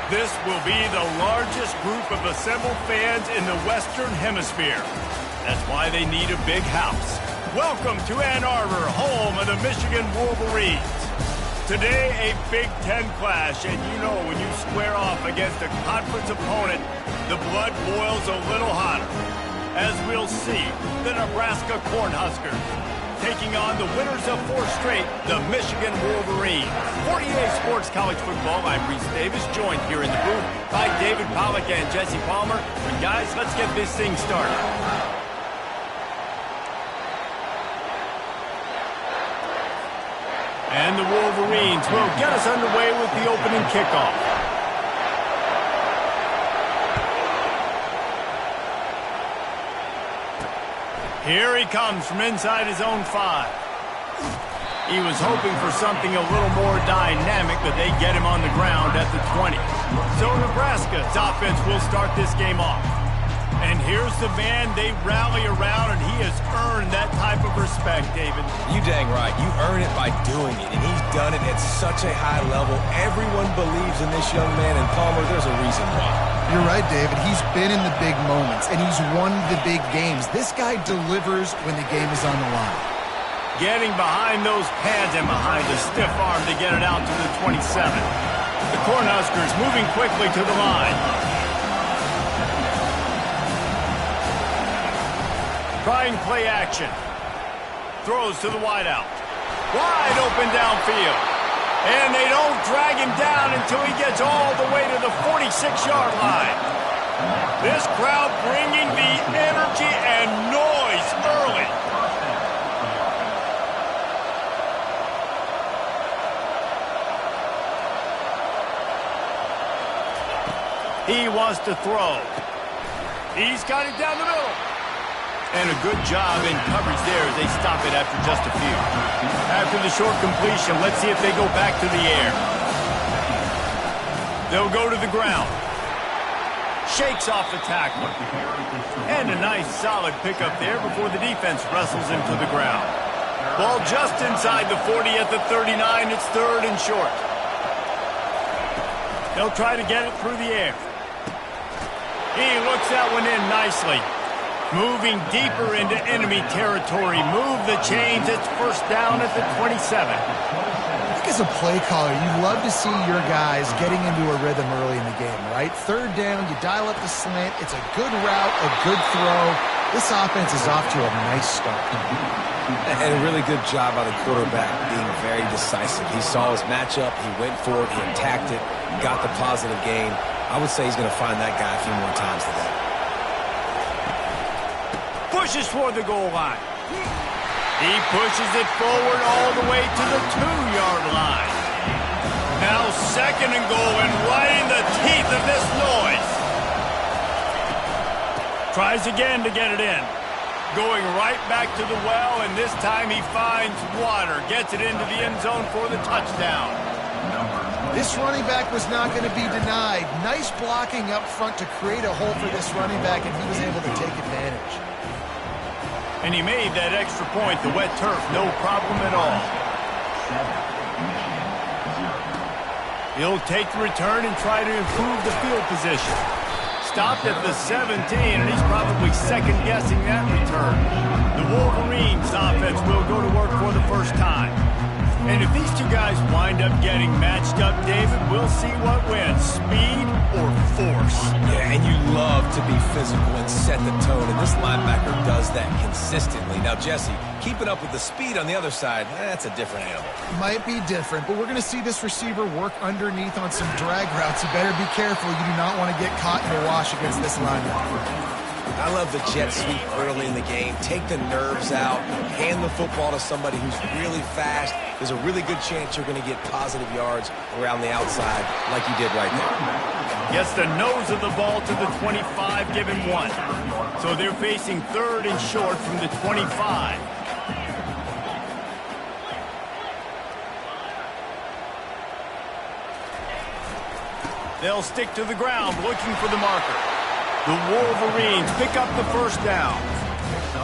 This will be the largest group of assembled fans in the Western Hemisphere. That's why they need a big house. Welcome to Ann Arbor, home of the Michigan Wolverines. Today, a Big Ten clash, and you know when you square off against a conference opponent, the blood boils a little hotter. As we'll see, the Nebraska Cornhuskers taking on the winners of 4 straight, the Michigan Wolverines. 48 Sports College Football, I'm Reese Davis, joined here in the booth by David Pollack and Jesse Palmer. And guys, let's get this thing started. And the Wolverines will get us underway with the opening kickoff. Here he comes from inside his own 5. He was hoping for something a little more dynamic, but they get him on the ground at the 20. So Nebraska's offense will start this game off. And here's the man they rally around, and he has earned that type of respect, David. You dang right. You earn it by doing it, and he's done it at such a high level. Everyone believes in this young man, and Palmer, there's a reason why. You're right, David. He's been in the big moments, and he's won the big games. This guy delivers when the game is on the line. Getting behind those pads and behind the stiff arm to get it out to the 27. The Cornhuskers moving quickly to the line. Trying play action. Throws to the wideout. Wide open downfield. And they don't drag him down until he gets all the way to the 46-yard line. This crowd bringing the energy and noise early. He wants to throw. He's got it down the middle. And a good job in coverage there as they stop it after just a few. After the short completion, let's see if they go back to the air. They'll go to the ground. Shakes off the tackler. And a nice solid pickup there before the defense wrestles him to the ground. Ball just inside the 40 at the 39. It's 3rd and short. They'll try to get it through the air. He looks that one in nicely. Moving deeper into enemy territory. Move the chains. It's 1st down at the 27. I think as a play caller, you love to see your guys getting into a rhythm early in the game, right? 3rd down, you dial up the slant. It's a good route, a good throw. This offense is off to a nice start. And a really good job by the quarterback being very decisive. He saw his matchup. He went for it. He attacked it. Got the positive gain. I would say he's going to find that guy a few more times today. Pushes toward the goal line. He pushes it forward all the way to the 2-yard line. Now 2nd and goal, and right in the teeth of this noise. Tries again to get it in. Going right back to the well, and this time he finds water. Gets it into the end zone for the touchdown. This running back was not going to be denied. Nice blocking up front to create a hole for this running back, and he was able to take advantage. And he made that extra point, the wet turf, no problem at all. He'll take the return and try to improve the field position. Stopped at the 17, and he's probably second-guessing that return. The Wolverines offense will go to work for the first time. And if these two guys wind up getting matched up, David, we'll see what wins, speed or force. Yeah, and you love to be physical and set the tone, and this linebacker does that consistently. Now, Jesse, keeping up with the speed on the other side, that's a different animal. Might be different, but we're going to see this receiver work underneath on some drag routes. You better be careful. You do not want to get caught in the wash against this linebacker. I love the jet sweep early in the game. Take the nerves out. Hand the football to somebody who's really fast. There's a really good chance you're going to get positive yards around the outside like you did right there. Gets the nose of the ball to the 25, giving 1. So they're facing 3rd and short from the 25. They'll stick to the ground looking for the marker. The Wolverines pick up the 1st down.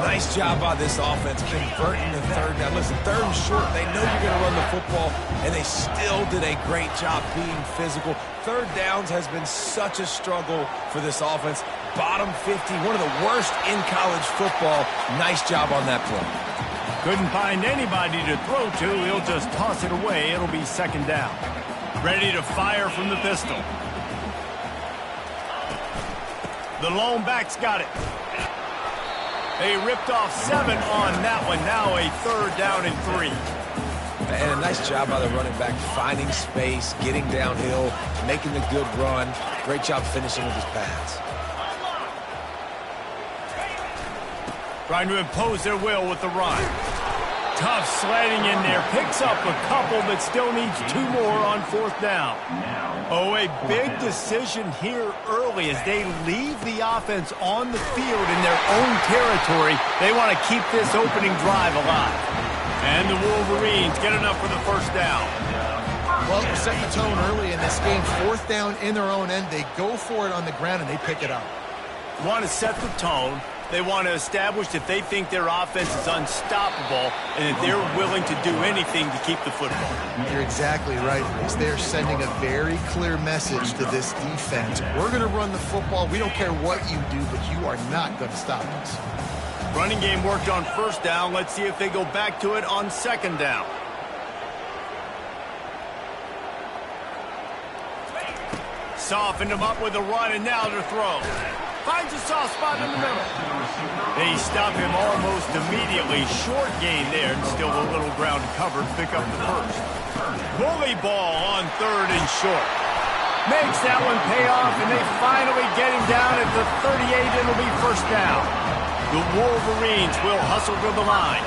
Nice job by this offense converting the third down. Listen, third and short, they know you're going to run the football, and they still did a great job being physical. Third downs has been such a struggle for this offense. Bottom 50, one of the worst in college football. Nice job on that play. Couldn't find anybody to throw to. He'll just toss it away. It'll be second down. Ready to fire from the pistol. The lone back's got it. They ripped off 7 on that one. Now a third down and 3. And a nice job by the running back, finding space, getting downhill, making the good run. Great job finishing with his pads. Trying to impose their will with the run. Tough sledding in there. Picks up a couple, but still needs 2 more on fourth down. Oh, a big decision here early as they leave the offense on the field in their own territory. They want to keep this opening drive alive. And the Wolverines get enough for the first down. Well, they're setting the tone early in this game. Fourth down in their own end. They go for it on the ground, and they pick it up. Want to set the tone. They want to establish that they think their offense is unstoppable and that they're willing to do anything to keep the football. You're exactly right, Reese. They're sending a very clear message to this defense. We're going to run the football. We don't care what you do, but you are not going to stop us. Running game worked on first down. Let's see if they go back to it on second down. Softened him up with a run, and now to throw. Finds a soft spot in the middle. They stop him almost immediately. Short gain there, and still a little ground covered. Pick up the first. Bully ball on third and short. Makes that one pay off, and they finally get him down at the 38, and it'll be first down. The Wolverines will hustle to the line.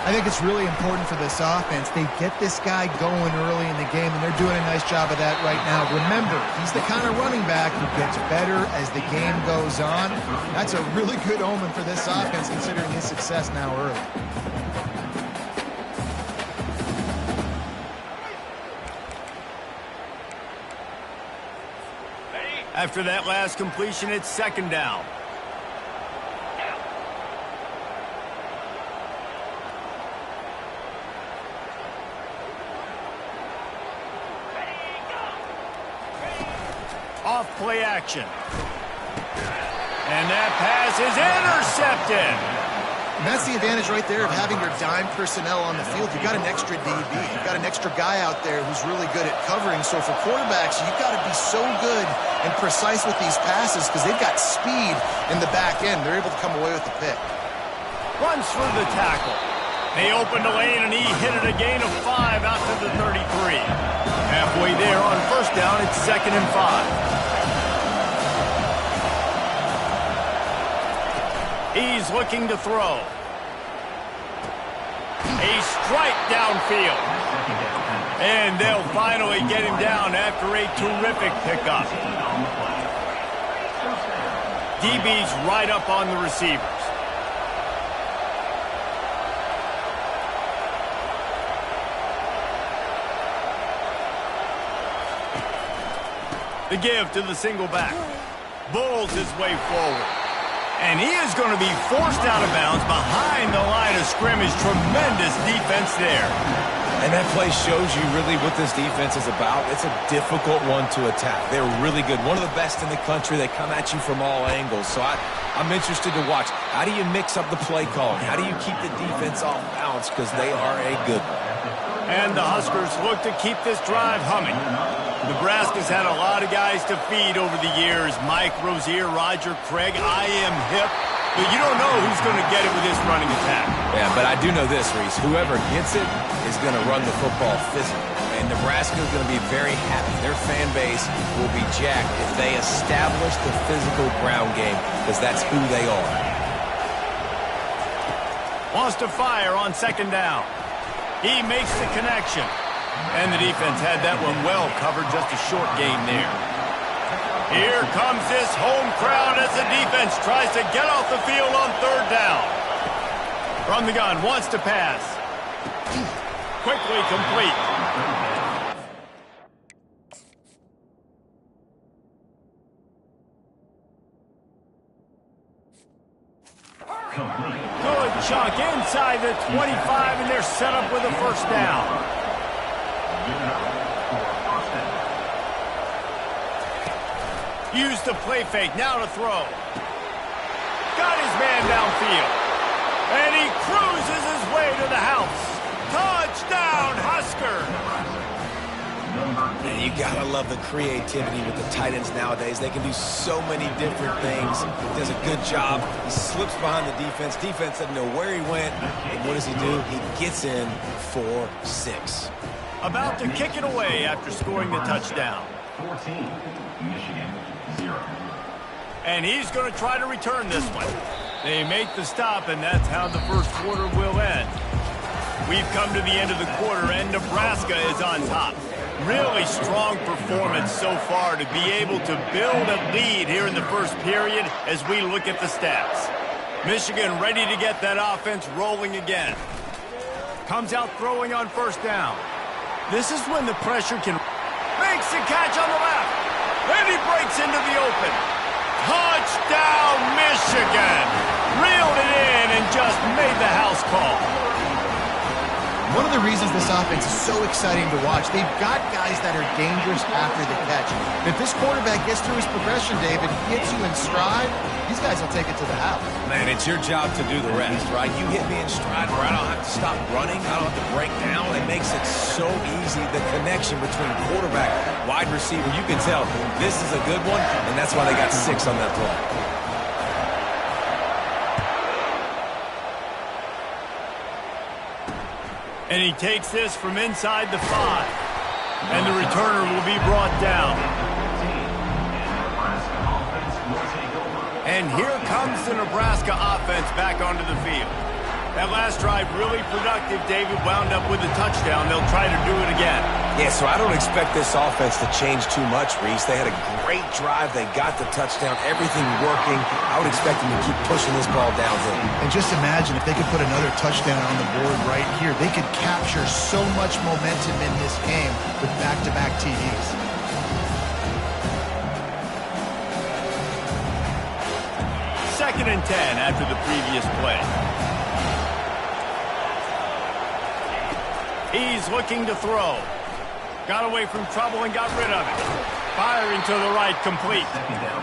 I think it's really important for this offense. They get this guy going early in the game, and they're doing a nice job of that right now. Remember, he's the kind of running back who gets better as the game goes on. That's a really good omen for this offense, considering his success now early. After that last completion, it's second down. Off play action. And that pass is intercepted. And that's the advantage right there of having your dime personnel on the field. You've got an extra DB. You've got an extra guy out there who's really good at covering. So for quarterbacks, you've got to be so good and precise with these passes because they've got speed in the back end. They're able to come away with the pick. Runs through the tackle. They opened the lane, and he hit it a gain of 5 out to the 33. Halfway there on first down, it's 2nd and 5. He's looking to throw. A strike downfield. And they'll finally get him down after a terrific pickup. DB's right up on the receivers. The give to the single back. Bulls his way forward. And he is going to be forced out of bounds behind the line of scrimmage. Tremendous defense there. And that play shows you really what this defense is about. It's a difficult one to attack. They're really good. One of the best in the country. They come at you from all angles. So I'm interested to watch. How do you mix up the play calling? How do you keep the defense off balance? Because they are a good one. And the Huskers look to keep this drive humming. Nebraska's had a lot of guys to feed over the years. Mike Rozier, Roger Craig, I am hip. But you don't know who's going to get it with this running attack. Yeah, but I do know this, Reese. Whoever gets it is going to run the football physically. And Nebraska is going to be very happy. Their fan base will be jacked if they establish the physical ground game, because that's who they are. Wants to fire on second down. He makes the connection. And the defense had that one well covered, just a short gain there. Here comes this home crowd as the defense tries to get off the field on third down. From the gun, wants to pass. Quickly complete. chunk inside the 25, and they're set up with a first down. Use the play fake, now to throw. Got his man downfield. And he cruises his way to the house. Touchdown, Husker! And you gotta love the creativity with the tight ends nowadays. They can do so many different things. He does a good job. He slips behind the defense. Defense doesn't know where he went. And what does he do? He gets in for 6. About to kick it away after scoring the touchdown. 14, Michigan, 0. And he's going to try to return this one. They make the stop, and that's how the first quarter will end. We've come to the end of the quarter, and Nebraska is on top. Really strong performance so far to be able to build a lead here in the first period as we look at the stats. Michigan ready to get that offense rolling again. Comes out throwing on first down. This is when the pressure can... Makes the catch on the left. And he breaks into the open. Touchdown, Michigan! Reeled it in and just made the house call. One of the reasons this offense is so exciting to watch, they've got guys that are dangerous after the catch. And if this quarterback gets through his progression, David, gets you in stride, these guys will take it to the house. Man, it's your job to do the rest, right? You hit me in stride where I don't have to stop running. I don't have to break down. It makes it so easy. The connection between quarterback, wide receiver, you can tell this is a good one, and that's why they got 6 on that play. And he takes this from inside the 5. And the returner will be brought down. And here comes the Nebraska offense back onto the field. That last drive really productive. David wound up with a touchdown. They'll try to do it again. Yeah, so I don't expect this offense to change too much, Reese. They had a great drive. They got the touchdown. Everything working. I would expect them to keep pushing this ball downhill. And just imagine if they could put another touchdown on the board right here. They could capture so much momentum in this game with back-to-back TDs. Second and 10 after the previous play. He's looking to throw. Got away from trouble and got rid of it. Firing to the right, complete.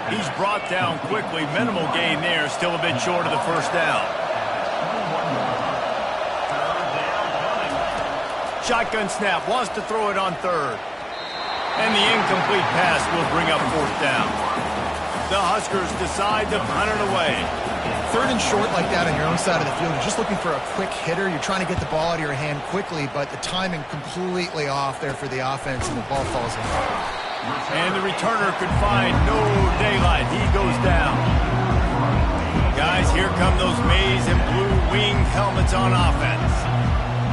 He's brought down quickly. Minimal gain there, still a bit short of the first down. Shotgun snap, wants to throw it on third. And the incomplete pass will bring up fourth down. The Huskers decide to punt it away. Third and short like that on your own side of the field, you're just looking for a quick hitter. You're trying to get the ball out of your hand quickly, but the timing completely off there for the offense, and the ball falls in. And the returner could find no daylight. He goes down. Guys, here come those maize and blue wing helmets on offense.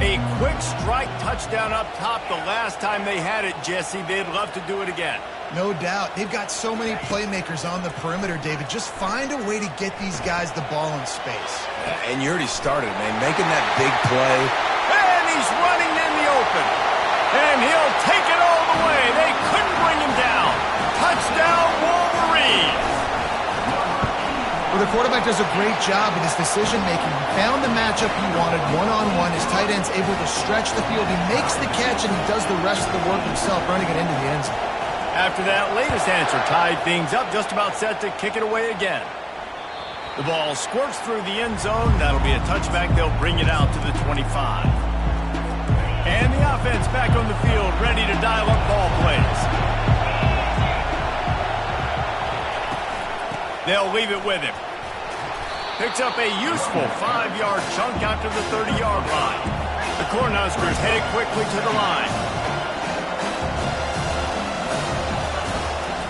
A quick strike touchdown up top the last time they had it, Jesse. They'd love to do it again. No doubt. They've got so many playmakers on the perimeter, David. Just find a way to get these guys the ball in space. And you already started, man, making that big play. And he's running in the open. And he'll take it all the way. They couldn't bring him down. Touchdown, Wolverines. Well, the quarterback does a great job with his decision-making. He found the matchup he wanted, one-on-one. His tight end's able to stretch the field. He makes the catch, and he does the rest of the work himself, running it into the end zone. After that latest answer, tied things up, just about set to kick it away again. The ball squirts through the end zone. That'll be a touchback. They'll bring it out to the 25. And the offense back on the field, ready to dial up ball plays. They'll leave it with him. Picks up a useful 5-yard chunk out to the 30-yard line. The Cornhuskers headed quickly to the line.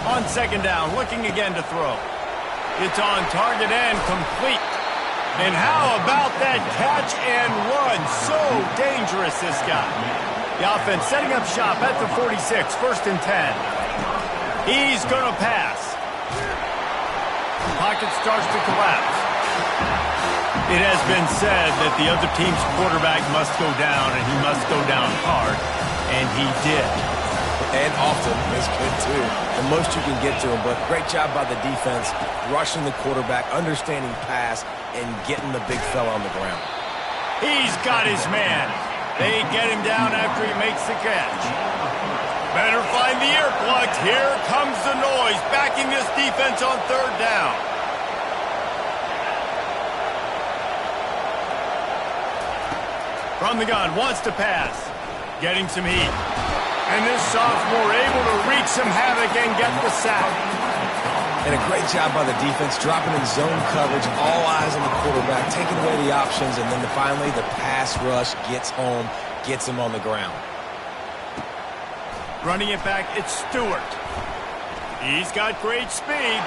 On second down, looking again to throw. It's on target and complete. And how about that catch and run? So dangerous, this guy. The offense setting up shop at the 46, first and 10. He's going to pass. Pocket starts to collapse. It has been said that the other team's quarterback must go down, and he must go down hard, and he did. And often is good, too. The most you can get to him, but great job by the defense, rushing the quarterback, understanding pass, and getting the big fella on the ground. He's got his man. They get him down after he makes the catch. Better find the earplugs. Here comes the noise, backing this defense on third down. From the gun, wants to pass. Getting some heat. And this sophomore able to wreak some havoc and get the sack. And a great job by the defense, dropping in zone coverage, all eyes on the quarterback, taking away the options, and then finally the pass rush gets home, gets him on the ground. Running it back, it's Stewart. He's got great speed.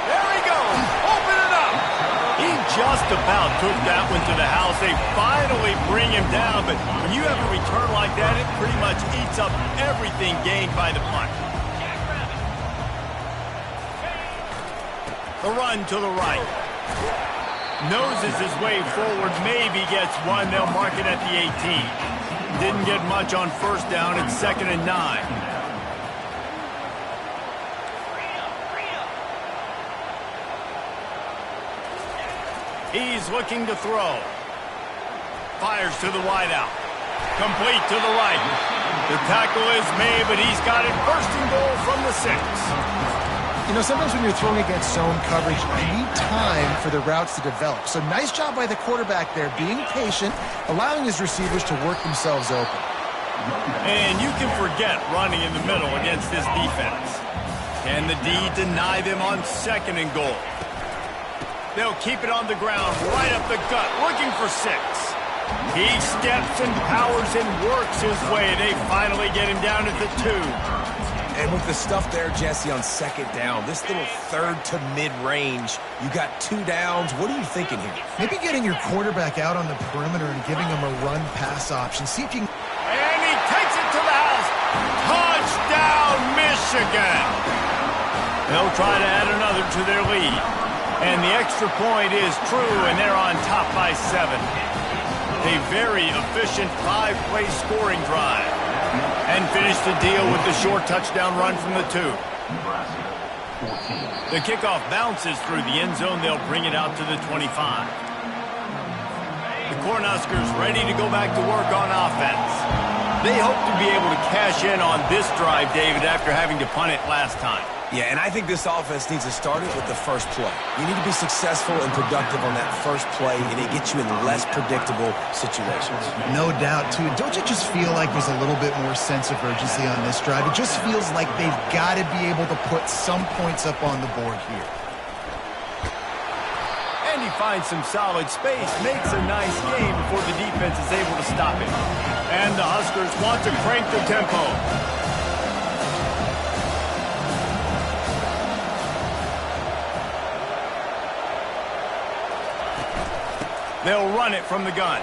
There he goes, open it up. He just about took that one to the house. They finally bring him down, but when you have a return like that, it pretty much eats up everything gained by the punt. The run to the right. Noses his way forward, maybe gets one. They'll mark it at the 18. Didn't get much on first down. It's 2nd and 9. He's looking to throw. Fires to the wideout. Complete to the right. The tackle is made, but he's got it. First and goal from the 6. You know, sometimes when you're throwing against zone coverage, you need time for the routes to develop. So nice job by the quarterback there, being patient, allowing his receivers to work themselves open. And you can forget running in the middle against this defense. Can the D deny them on 2nd and goal? They'll keep it on the ground, right up the gut, looking for 6. He steps and powers and works his way. They finally get him down at the 2. And with the stuff there, Jesse, on 2nd down, this little third to mid-range, you got 2 downs. What are you thinking here? Maybe getting your quarterback out on the perimeter and giving him a run-pass option. See if you can... And he takes it to the house. Touchdown, Michigan. They'll try to add another to their lead. And the extra point is true, and they're on top by 7. A very efficient 5-play scoring drive. And finish the deal with the short touchdown run from the 2. The kickoff bounces through the end zone. They'll bring it out to the 25. The Cornhuskers ready to go back to work on offense. They hope to be able to cash in on this drive, David, after having to punt it last time. Yeah, and I think this offense needs to start it with the first play. You need to be successful and productive on that first play, and it gets you in less predictable situations. No doubt, too. Don't you just feel like there's a little bit more sense of urgency on this drive? It just feels like they've got to be able to put some points up on the board here. And he finds some solid space, makes a nice game before the defense is able to stop it. And the Huskers want to crank the tempo. They'll run it from the gun.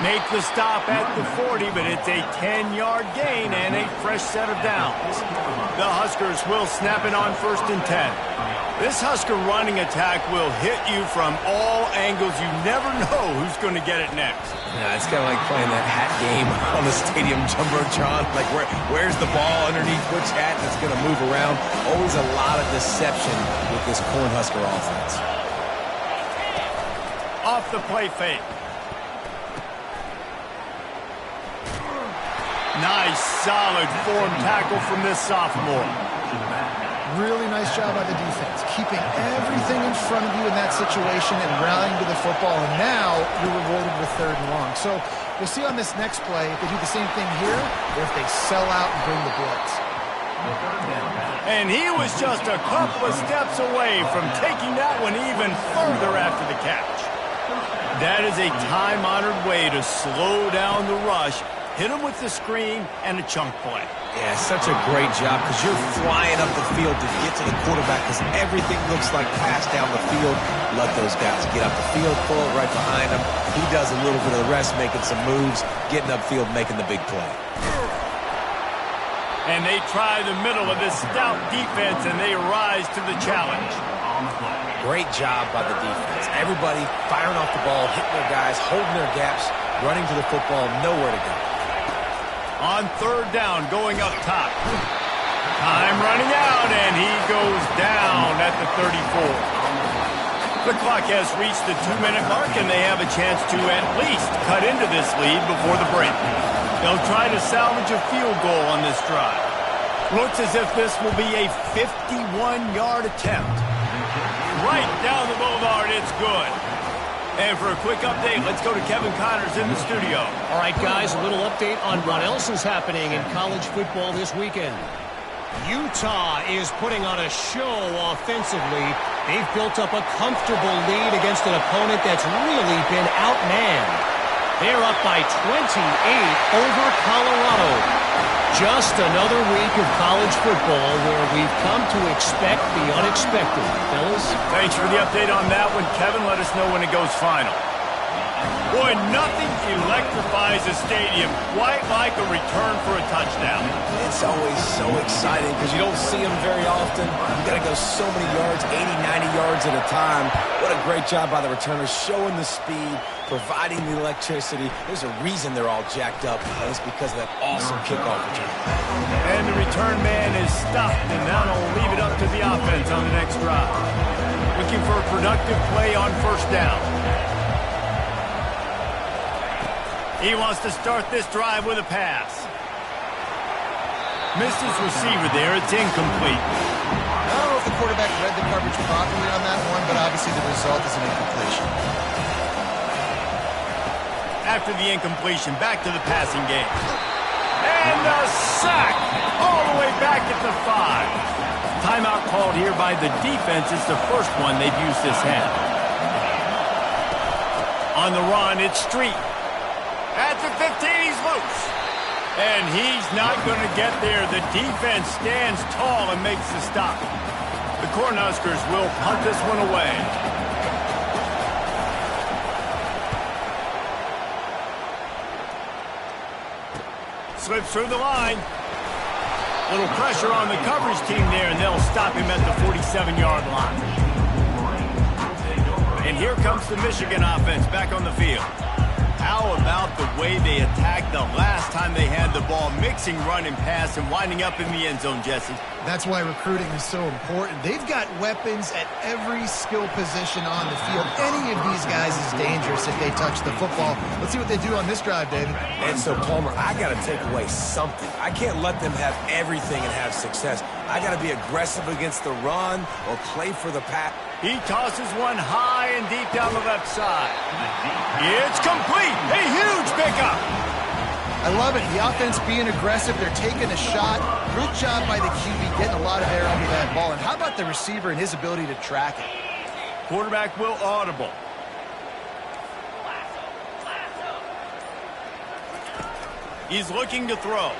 Make the stop at the 40, but it's a 10-yard gain and a fresh set of downs. The Huskers will snap it on 1st and 10. This Husker running attack will hit you from all angles. You never know who's going to get it next. Yeah, it's kind of like playing that hat game on the stadium jumbotron. Like, where's the ball underneath which hat that's going to move around? Always a lot of deception with this Cornhusker offense. Off the play fake. Nice, solid form tackle from this sophomore. Really nice job by the defense, keeping everything in front of you in that situation and rallying to the football. And now you're rewarded with 3rd and long. So we'll see on this next play if they do the same thing here or if they sell out and bring the blitz. And he was just a couple of steps away from taking that one even further after the catch. That is a time-honored way to slow down the rush, hit him with the screen, and a chunk play. Yeah, such a great job because you're flying up the field to get to the quarterback because everything looks like pass down the field. Let those guys get up the field, pull it right behind him. He does a little bit of the rest, making some moves, getting upfield, making the big play. And they try the middle of this stout defense, and they rise to the challenge. Great job by the defense. Everybody firing off the ball, hitting their guys, holding their gaps, running to the football, nowhere to go. On third down, going up top. Time running out, and he goes down at the 34. The clock has reached the 2-minute mark, and they have a chance to at least cut into this lead before the break. They'll try to salvage a field goal on this drive. Looks as if this will be a 51-yard attempt. Right down the boulevard, it's good. And for a quick update, let's go to Kevin Connors in the studio. All right, guys, a little update on what else is happening in college football this weekend. Utah is putting on a show offensively. They've built up a comfortable lead against an opponent that's really been outmanned. They're up by 28 over Colorado. Just another week of college football where we've come to expect the unexpected. Fellas? Thanks for the update on that one, Kevin. Let us know when it goes final. Boy, nothing electrifies a stadium quite like a return for a touchdown. It's always so exciting because you don't see them very often. You got to go so many yards, 80, 90 yards at a time. What a great job by the returners, showing the speed, providing the electricity. There's a reason they're all jacked up, and it's because of that awesome kickoff return. And the return man is stopped, and now they'll leave it up to the offense on the next drive. Looking for a productive play on first down. He wants to start this drive with a pass. Missed his receiver there. It's incomplete. I don't know if the quarterback read the coverage properly on that one, but obviously the result is an incompletion. After the incompletion, back to the passing game. And a sack all the way back at the 5. Timeout called here by the defense. It's the first one they've used this half. On the run, it's Street. At the 15, he's loose. And he's not going to get there. The defense stands tall and makes the stop. The Cornhuskers will punt this one away. Slips through the line. Little pressure on the coverage team there, and they'll stop him at the 47-yard line. And here comes the Michigan offense back on the field. How about the way they attacked the last time they had the ball, mixing run and pass and winding up in the end zone, Jesse? That's why recruiting is so important. They've got weapons at every skill position on the field. Any of these guys is dangerous if they touch the football. Let's see what they do on this drive, David. And so, Palmer, I got to take away something. I can't let them have everything and have success. I got to be aggressive against the run or play for the pass. He tosses one high and deep down the left side. It's complete. A huge pickup. I love it. The offense being aggressive. They're taking a shot. Good job by the QB getting a lot of air under that ball. And how about the receiver and his ability to track it? Quarterback will audible. He's looking to throw.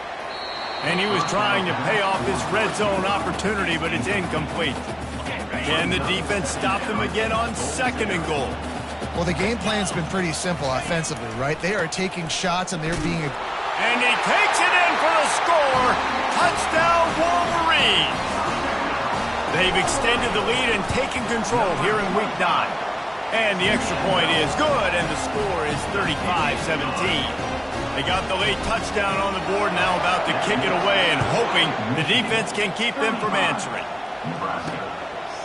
And he was trying to pay off his red zone opportunity, but it's incomplete. Can the defense stop them again on second and goal? Well, the game plan's been pretty simple offensively, right? They are taking shots and they're being... And he takes it in for the score. Touchdown, Wolverines. They've extended the lead and taken control here in Week 9. And the extra point is good, and the score is 35-17. They got the late touchdown on the board, now about to kick it away and hoping the defense can keep them from answering.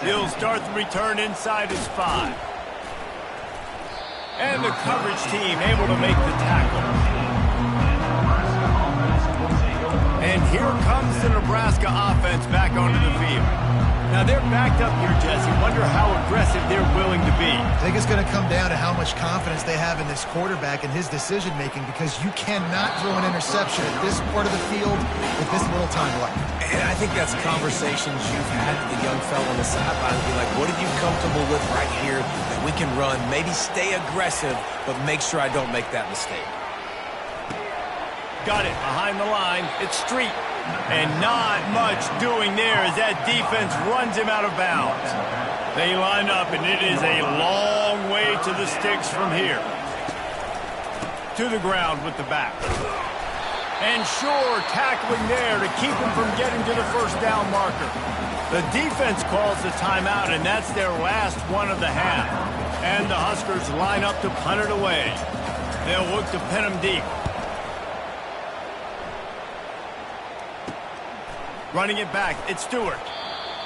He'll start the return inside his 5. And the coverage team able to make the tackle. And here comes the Nebraska offense back onto the field. Now they're backed up here, Jesse. Wonder how aggressive they're willing to be. I think it's going to come down to how much confidence they have in this quarterback and his decision-making, because you cannot throw an interception at this part of the field with this little time left. And I think that's conversations you've had with the young fellow on the sideline. Be like, what are you comfortable with right here that we can run? Maybe stay aggressive, but make sure I don't make that mistake. Got it behind the line. It's Street. And not much doing there as that defense runs him out of bounds. They line up, and it is a long way to the sticks from here. To the ground with the back. And sure, tackling there to keep him from getting to the first down marker. The defense calls the timeout, and that's their last one of the half. And the Huskers line up to punt it away. They'll look to pin him deep. Running it back, it's Stewart.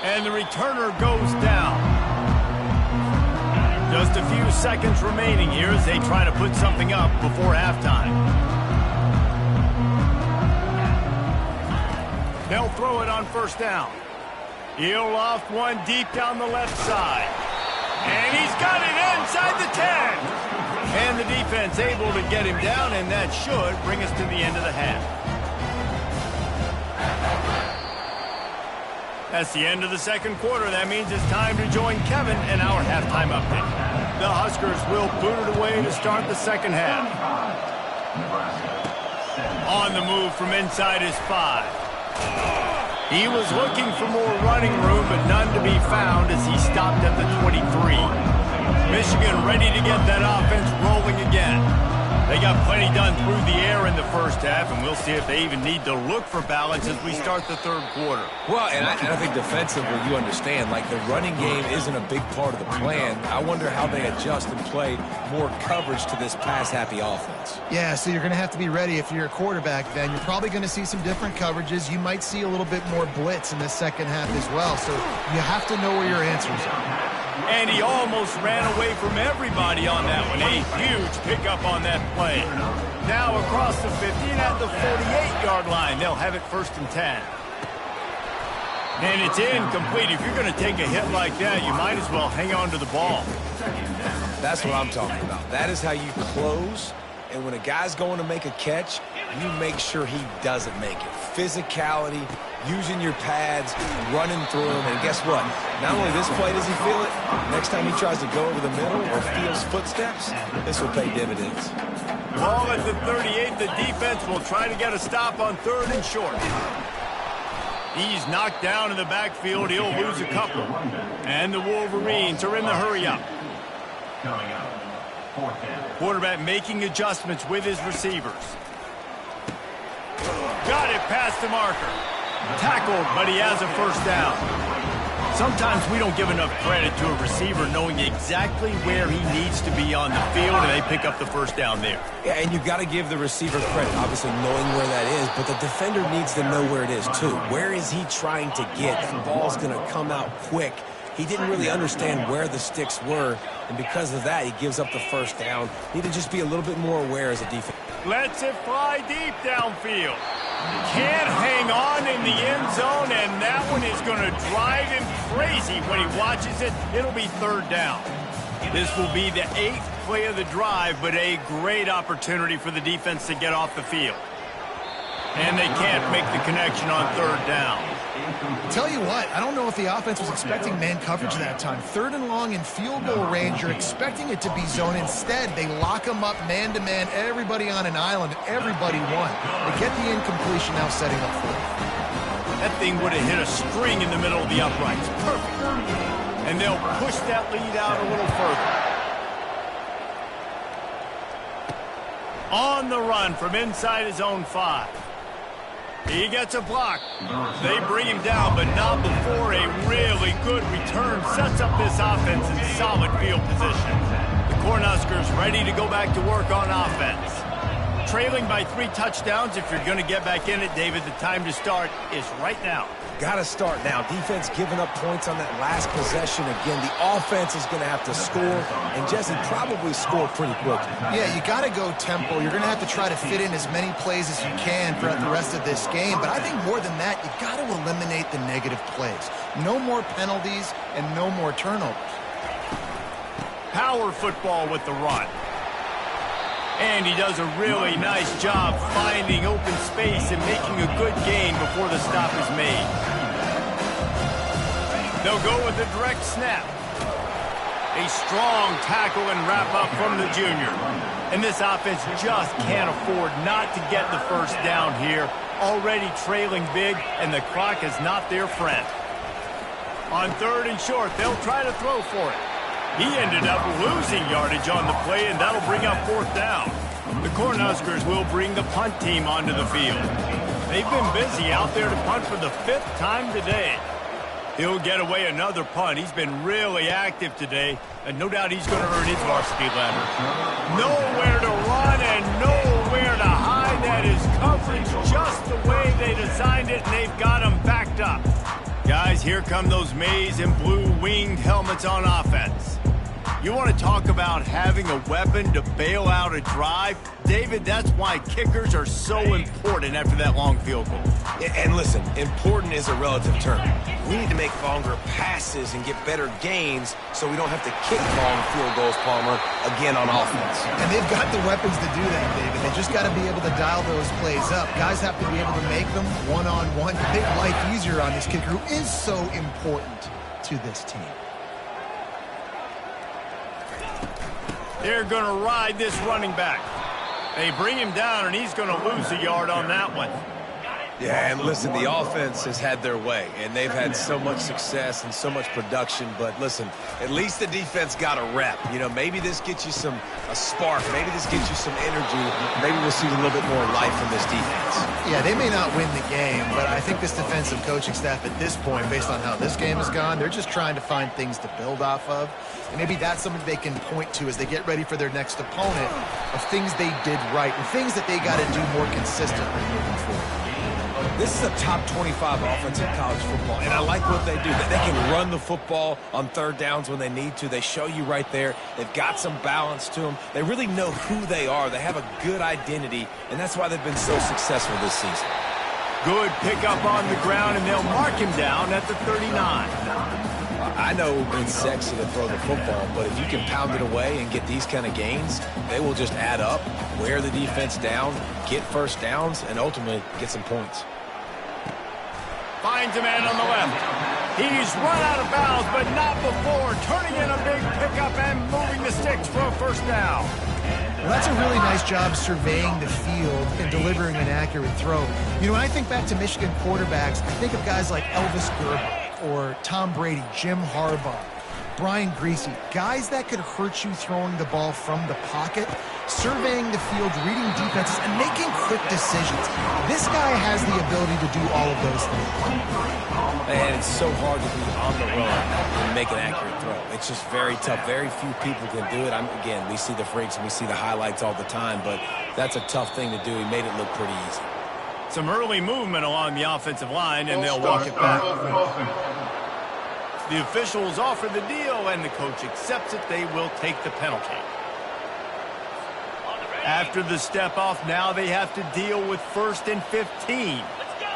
And the returner goes down. Just a few seconds remaining here as they try to put something up before halftime. They'll throw it on first down. He'll loft one deep down the left side. And he's got it inside the 10. And the defense able to get him down, and that should bring us to the end of the half. That's the end of the second quarter. That means it's time to join Kevin in our halftime update. The Huskers will boot it away to start the second half. On the move from inside his 5. He was looking for more running room, but none to be found as he stopped at the 23. Michigan ready to get that offense rolling again. They got plenty done through the air in the first half, and we'll see if they even need to look for balance as we start the third quarter. Well, and I think defensively, you understand, like the running game isn't a big part of the plan. I wonder how they adjust and play more coverage to this pass-happy offense. Yeah, so you're going to have to be ready if you're a quarterback then. You're probably going to see some different coverages. You might see a little bit more blitz in the second half as well, so you have to know where your answers are. And he almost ran away from everybody on that one. A huge pickup on that play. Now across the 50 and at the 48-yard line. They'll have it 1st and 10. And it's incomplete. If you're going to take a hit like that, you might as well hang on to the ball. That's what I'm talking about. That is how you close. And when a guy's going to make a catch, you make sure he doesn't make it. Physicality, using your pads, running through them. And guess what? Not only this play does he feel it, next time he tries to go over the middle or feels footsteps, this will pay dividends. Ball at the 38. The defense will try to get a stop on 3rd and short. He's knocked down in the backfield. He'll lose a couple. And the Wolverines are in the hurry-up. Coming up, 4th down. Quarterback making adjustments with his receivers. Got it past the marker. Tackled, but he has a 1st down. Sometimes we don't give enough credit to a receiver knowing exactly where he needs to be on the field, and they pick up the 1st down there. Yeah, and you got to give the receiver credit, obviously knowing where that is, but the defender needs to know where it is too. Where is he trying to get? That ball's going to come out quick. He didn't really understand where the sticks were, and because of that, he gives up the 1st down. Need to just be a little bit more aware as a defense. Lets it fly deep downfield. Can't hang on in the end zone, and that one is going to drive him crazy when he watches it. It'll be 3rd down. This will be the 8th play of the drive, but a great opportunity for the defense to get off the field. And they can't make the connection on 3rd down. Tell you what, I don't know if the offense was expecting man coverage that time. 3rd and long in field goal range, you're expecting it to be zone. Instead, they lock them up man-to-man, everybody on an island, and everybody won. They get the incompletion now setting up 4th. That thing would have hit a string in the middle of the uprights. Perfect. And they'll push that lead out a little further. On the run from inside his own 5. He gets a block. They bring him down, but not before a really good return sets up this offense in solid field position. The Cornhuskers ready to go back to work on offense. Trailing by 3 touchdowns. If you're going to get back in it, David, the time to start is right now. Got to start now. Defense giving up points on that last possession. Again, the offense is going to have to score, and Jesse probably score pretty quickly. Yeah, you got to go tempo. You're going to have to try to fit in as many plays as you can throughout the rest of this game. But I think more than that, you got to eliminate the negative plays. No more penalties and no more turnovers. Power football with the run. And he does a really nice job finding open space and making a good gain before the stop is made. They'll go with a direct snap. A strong tackle and wrap up from the junior. And this offense just can't afford not to get the 1st down here. Already trailing big, and the clock is not their friend. On 3rd and short, they'll try to throw for it. He ended up losing yardage on the play, and that'll bring up 4th down. The Cornhuskers will bring the punt team onto the field. They've been busy out there to punt for the 5th time today. He'll get away another punt. He's been really active today, and no doubt he's going to earn his varsity letter. Nowhere to run and nowhere to hide. That is coverage just the way they designed it, and they've got him backed here come those maize and blue winged helmets on offense. You want to talk about having a weapon to bail out a drive? David, that's why kickers are so important after that long field goal. And listen, important is a relative term. We need to make longer passes and get better gains so we don't have to kick long field goals, Palmer, again on offense. And they've got the weapons to do that, David. They just got to be able to dial those plays up. Guys have to be able to make them one-on-one to make life easier on this kicker who is so important to this team. They're going to ride this running back. They bring him down, and he's going to lose a yard on that one. Yeah, and listen, the offense has had their way, and they've had so much success and so much production. But listen, at least the defense got a rep. You know, maybe this gets you a spark. Maybe this gets you some energy. Maybe we'll see a little bit more life from this defense. Yeah, they may not win the game, but I think this defensive coaching staff at this point, based on how this game has gone, they're just trying to find things to build off of. And maybe that's something they can point to as they get ready for their next opponent of things they did right and things that they got to do more consistently moving forward. This is a top 25 offense in college football, and I like what they do. They can run the football on third downs when they need to. They show you right there. They've got some balance to them. They really know who they are. They have a good identity, and that's why they've been so successful this season. Good pickup on the ground, and they'll mark him down at the 39. I know it's sexy to throw the football, but if you can pound it away and get these kind of gains, they will just add up, wear the defense down, get first downs, and ultimately get some points. Finds a man on the left. He's run out of bounds, but not before turning in a big pickup and moving the sticks for a first down. Well, that's a really nice job surveying the field and delivering an accurate throw. You know, when I think back to Michigan quarterbacks, I think of guys like Elvis Gerber or Tom Brady, Jim Harbaugh, Brian Griese, guys that could hurt you throwing the ball from the pocket, surveying the field, reading defenses, and making quick decisions. This guy has the ability to do all of those things. And it's so hard to be on the run and make an accurate throw. It's just very tough. Very few people can do it. Again, we see the freaks and we see the highlights all the time, but that's a tough thing to do. He made it look pretty easy. Some early movement along the offensive line, and they'll walk it back. The officials offer the deal, and the coach accepts it. They will take the penalty. After the step off, now they have to deal with 1st and 15. Let's go.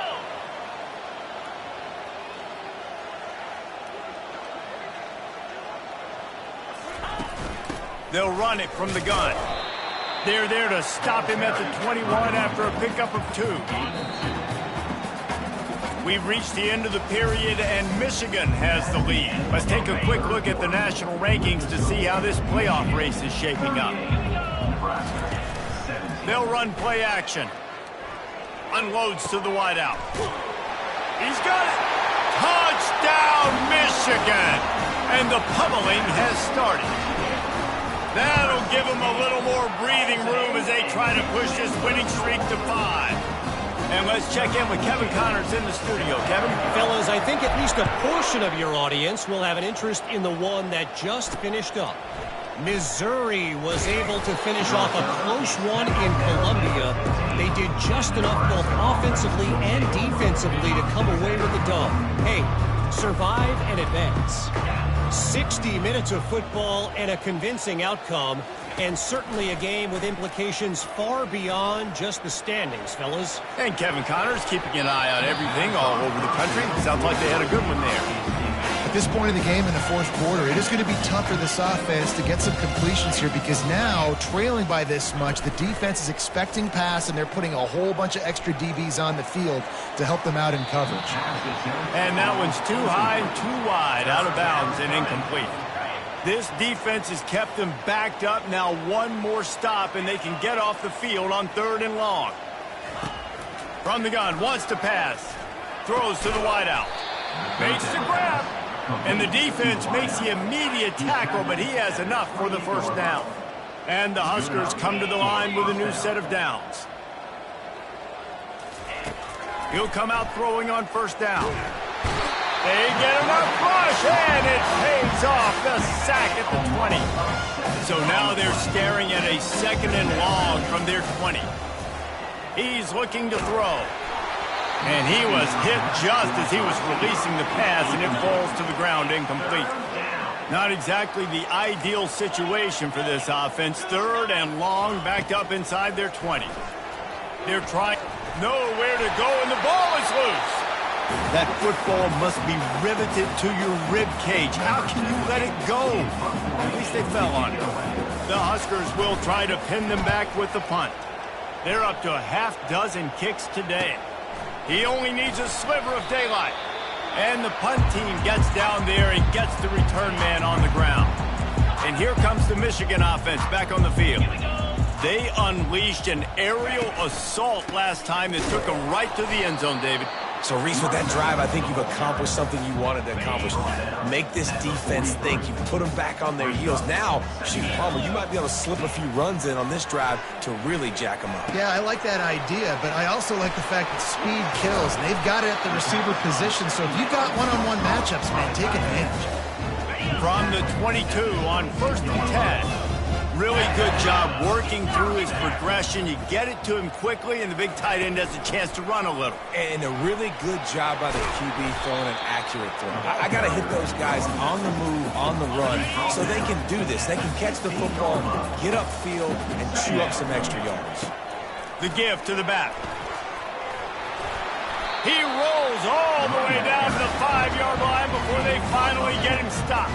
They'll run it from the gun. They're there to stop him at the 21 after a pickup of 2. We've reached the end of the period, and Michigan has the lead. Let's take a quick look at the national rankings to see how this playoff race is shaping up. They'll run play action. Unloads to the wideout. He's got it. Touchdown, Michigan! And the pummeling has started. That'll give them a little more breathing room as they try to push this winning streak to 5. And let's check in with Kevin Connors in the studio. Kevin? Fellas, I think at least a portion of your audience will have an interest in the one that just finished up. Missouri was able to finish off a close one in Columbia. They did just enough both offensively and defensively to come away with the dub. Hey, survive and advance. 60 minutes of football and a convincing outcome, and certainly a game with implications far beyond just the standings, fellas. And Kevin Connors keeping an eye on everything all over the country. Sounds like they had a good one there. At this point in the game in the 4th quarter, it is going to be tough for this offense to get some completions here because now, trailing by this much, the defense is expecting pass, and they're putting a whole bunch of extra DBs on the field to help them out in coverage. And that one's too high and too wide, out of bounds and incomplete. This defense has kept them backed up. Now one more stop, and they can get off the field on 3rd and long. From the gun, wants to pass. Throws to the wideout. Makes the grab. And the defense makes the immediate tackle, but he has enough for the first down. And the Huskers come to the line with a new set of downs. He'll come out throwing on 1st down. They get enough rush, and it pays off the sack at the 20. So now they're staring at a 2nd and long from their 20. He's looking to throw. And he was hit just as he was releasing the pass, and it falls to the ground incomplete. Not exactly the ideal situation for this offense. 3rd and long, backed up inside their 20. They're trying nowhere to go, and the ball is loose. That football must be riveted to your rib cage. How can you let it go? At least they fell on it. The Huskers will try to pin them back with the punt. They're up to a half-dozen kicks today. He only needs a sliver of daylight. And the punt team gets down there and gets the return man on the ground. And here comes the Michigan offense back on the field. They unleashed an aerial assault last time that took them right to the end zone, David. So, Reese, with that drive, I think you've accomplished something you wanted to accomplish. Make this defense think. You put them back on their heels. Now, shoot, Palmer, you might be able to slip a few runs in on this drive to really jack them up. Yeah, I like that idea, but I also like the fact that speed kills. And they've got it at the receiver position, so if you've got one-on-one matchups, man, take advantage. From the 22 on 1st and 10. Really good job working through his progression. You get it to him quickly, and the big tight end has a chance to run a little. And a really good job by the QB throwing an accurate throw. I got to hit those guys on the move, on the run, so they can do this. They can catch the football, get upfield, and chew up some extra yards. The give to the back. He rolls all the way down to the 5-yard line before they finally get him stopped.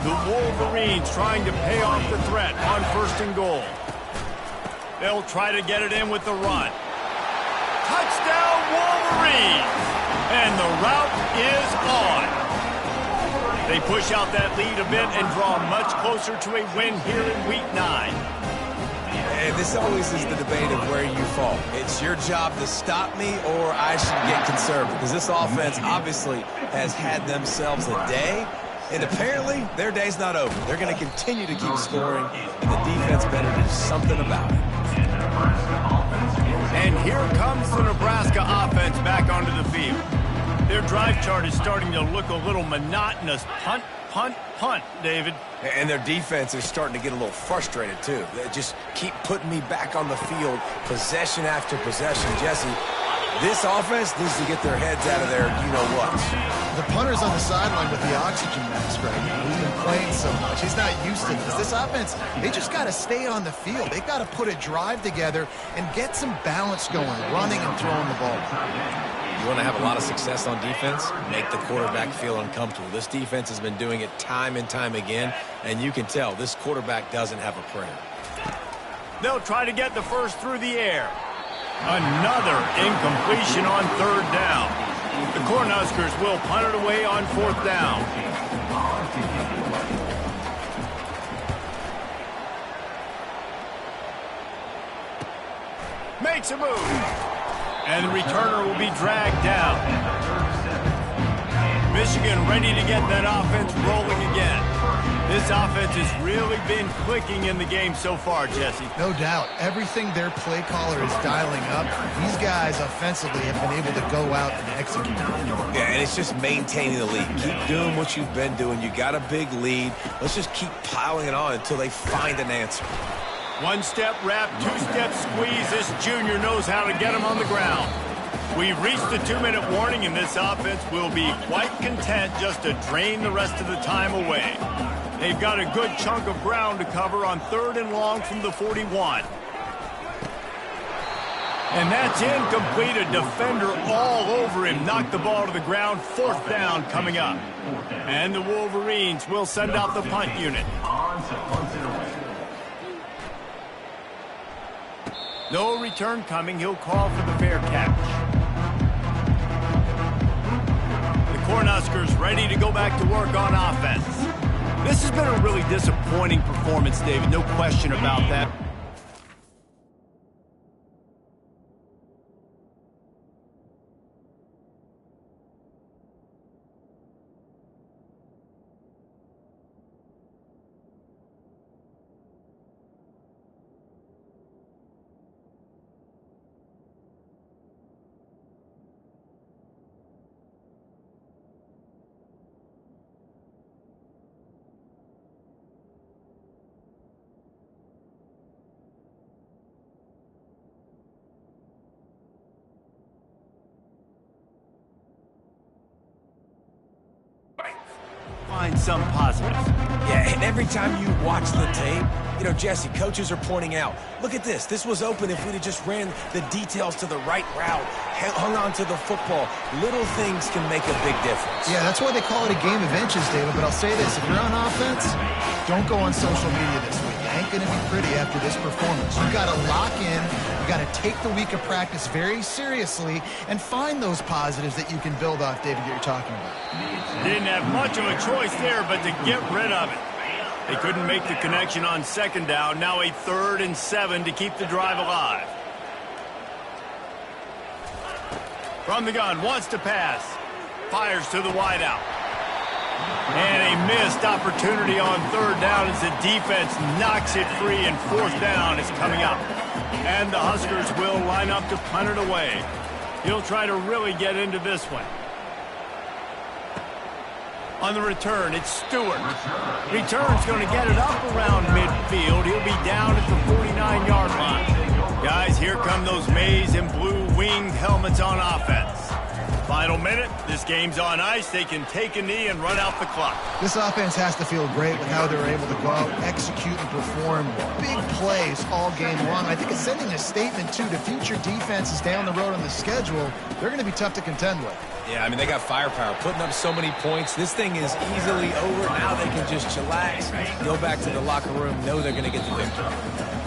The Wolverines trying to pay off the threat on 1st and goal. They'll try to get it in with the run. Touchdown, Wolverines! And the route is on. They push out that lead a bit and draw much closer to a win here in Week 9. And this always is the debate of where you fall. It's your job to stop me, or I should get conservative, because this offense obviously has had themselves a day. And apparently, their day's not over. They're going to continue to keep scoring, and the defense better do something about it. And here comes the Nebraska offense back onto the field. Their drive chart is starting to look a little monotonous. Punt, punt, punt, David. And their defense is starting to get a little frustrated, too. They just keep putting me back on the field, possession after possession. Jesse, this offense needs to get their heads out of there, you-know-what. The punter's on the sideline with the oxygen mask right now. He's been playing so much. He's not used to this. This offense, they just got to stay on the field. They've got to put a drive together and get some balance going, running and throwing the ball. You want to have a lot of success on defense? Make the quarterback feel uncomfortable. This defense has been doing it time and time again, and you can tell this quarterback doesn't have a prayer. They'll try to get the first through the air. Another incompletion on 3rd down. The Cornhuskers will punt it away on 4th down. Makes a move. And the returner will be dragged down. Michigan ready to get that offense rolling again. This offense has really been clicking in the game so far, Jesse. No doubt. Everything their play caller is dialing up, these guys offensively have been able to go out and execute. Yeah, and it's just maintaining the lead. Keep doing what you've been doing. You got a big lead. Let's just keep piling it on until they find an answer. One-step wrap, two-step squeeze. This junior knows how to get him on the ground. We've reached the 2-minute warning, and this offense will be quite content just to drain the rest of the time away. They've got a good chunk of ground to cover on 3rd and long from the 41. And that's incomplete. A defender all over him. Knocked the ball to the ground. 4th down coming up. And the Wolverines will send out the punt unit. No return coming. He'll call for the fair catch. The Cornhuskers ready to go back to work on offense. This has been a really disappointing performance, David. No question about that. some positives. Yeah, and every time you watch the tape, you know, Jesse, coaches are pointing out, look at this. This was open if we'd have just ran the details to the right route, hung on to the football. Little things can make a big difference. Yeah, that's why they call it a game of inches, David. But I'll say this, if you're on offense, don't go on social media this week. It ain't going to be pretty after this performance. You got to lock in. You got to take the week of practice very seriously and find those positives that you can build off, David, that you're talking about. Didn't have much of a choice there but to get rid of it. They couldn't make the connection on second down. Now a 3rd and 7 to keep the drive alive. From the gun, wants to pass. Fires to the wideout. And a missed opportunity on 3rd down as the defense knocks it free, and 4th down is coming up. And the Huskers will line up to punt it away. He'll try to really get into this one. On the return, it's Stewart. Return's going to get it up around midfield. He'll be down at the 49-yard line. Guys, here come those maize and blue winged helmets on offense. Final minute. This game's on ice. They can take a knee and run out the clock. This offense has to feel great with how they're able to go out, execute, and perform big plays all game long. I think it's sending a statement, too, to future defenses down the road on the schedule. They're going to be tough to contend with. Yeah, I mean, they got firepower, putting up so many points. This thing is easily over. Now they can just chillax, go back to the locker room, know they're going to get the victory.